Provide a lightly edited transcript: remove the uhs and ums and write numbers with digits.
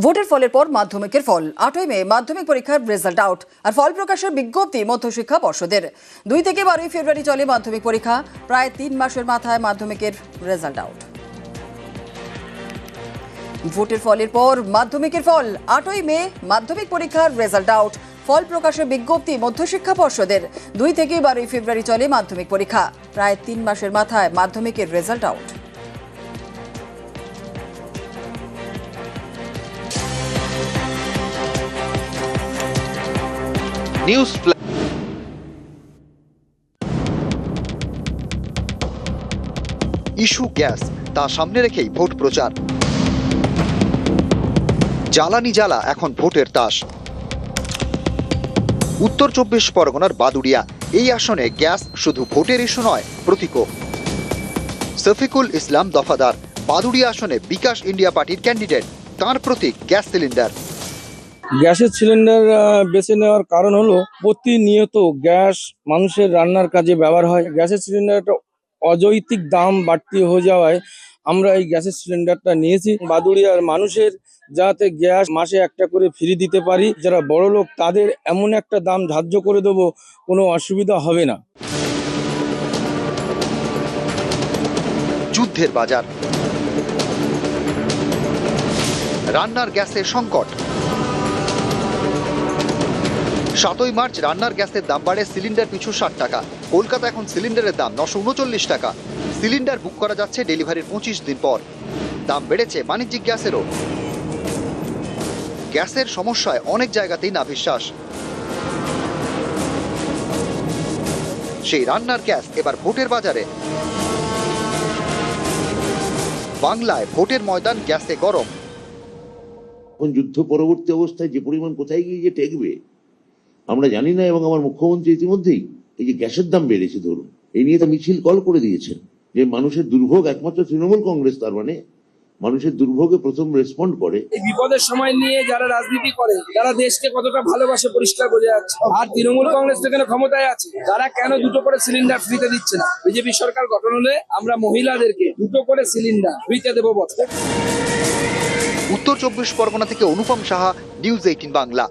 ভোটের ফলের পর মাধ্যমিকের ফল 8ই মে মাধ্যমিক পরীক্ষার রেজাল্ট আউট আর ফল প্রকাশের বিজ্ঞপ্তি মধ্যশিক্ষা পর্ষদের 2 থেকে 12 ফেব্রুয়ারি চলে মাধ্যমিক পরীক্ষা প্রায় 3 মাসের মাথায় মাধ্যমিকের রেজাল্ট আউট। ভোটের ফলের পর মাধ্যমিকের ফল 8ই মে মাধ্যমিক পরীক্ষার রেজাল্ট আউট ফল প্রকাশের বিজ্ঞপ্তি মধ্যশিক্ষা পর্ষদের 2 থেকে 12 ফেব্রুয়ারি চলে মাধ্যমিক পরীক্ষা প্রায় 3 মাসের মাথায় মাধ্যমিকের result out. News issue gas তা সামনে রেখেই ভোট প্রচার। জ্বালানি জ্বালা এখন ভোটের তাস। উত্তর 24 পরগনার বাদুড়িয়া এই আসনে গ্যাস শুধু ভোটের ইস্যু নয়, প্রতীকও। শফিকুল ইসলাম দফাদার বাদুড়িয়া আসনে বিকাশ ইন্ডিয়া পার্টির ক্যান্ডিডেট, তার প্রতীক গ্যাস সিলিন্ডার। গ্যাসের সিলিন্ডার বেছে নেওয়ার কারণ হলো প্রতিনিয়ত গ্যাস মানুষের রান্নার কাজে ব্যবহার হয়। গ্যাসের সিলিন্ডারটা অযৌক্তিক দাম বাড়তি হয়ে যাওয়ায় আমরা এই গ্যাসের সিলিন্ডারটা নিয়েছি। বাদুড়িয়ার মানুষের যাতে গ্যাস মাসে একটা করে ফ্রি দিতে পারি, যারা বড় লোক তাদের এমন একটা দাম ধার্য করে দেবো, কোনো অসুবিধা হবে না। যুদ্ধের বাজার, রান্নার গ্যাসের সংকট। 7ই মার্চ রান্নার গ্যাসের দাম বাড়ে সিলিন্ডার পিছু 60 টাকা। কলকাতা এখন সিলিন্ডারের দাম 939 টাকা। সিলিন্ডার বুক করা যাচ্ছে ডেলিভারির 25 দিন পর। দাম বেড়েছে বাণিজ্যিক গ্যাসেরও। গ্যাসের সমস্যায় অনেক জায়গাতেই নাভিশ্বাস। সেই রান্নার গ্যাস এবার ভোটের বাজারে। বাংলায় ভোটের ময়দান গ্যাসে গরম। এখন যুদ্ধ পরবর্তী অবস্থায় যে পরিমাণ কোথায় গিয়ে যে টেকবে আমরা জানি না, এবং আমার মুখ্যমন্ত্রী ইতিমধ্যেই এই যে গ্যাসের দাম বেড়েছে ধরুন, এই নিয়ে তো মিছিল কল করে দিয়েছেন যে মানুষের দুর্ভোগ একমাত্র তৃণমূল কংগ্রেস তার মানে মানুষের দুর্ভোগে প্রথম রেসপন্ড করে। এই বিপদের সময় নিয়ে যারা রাজনীতি করে তারা দেশকে কতটা ভালোবাসে পরিষ্কার বোঝা যাচ্ছে। আর তৃণমূল কংগ্রেস যেখানে ক্ষমতায় আছে তারা কেন 2টো করে সিলিন্ডার ফ্রিতে দিচ্ছে না? বিজেপি সরকার গঠন হলে আমরা মহিলাদেরকে 2টো করে সিলিন্ডার ফ্রিতে দেবো বছরে। উত্তর 24 পরগনা থেকে অনুপম সাহা, নিউজ 18 বাংলা।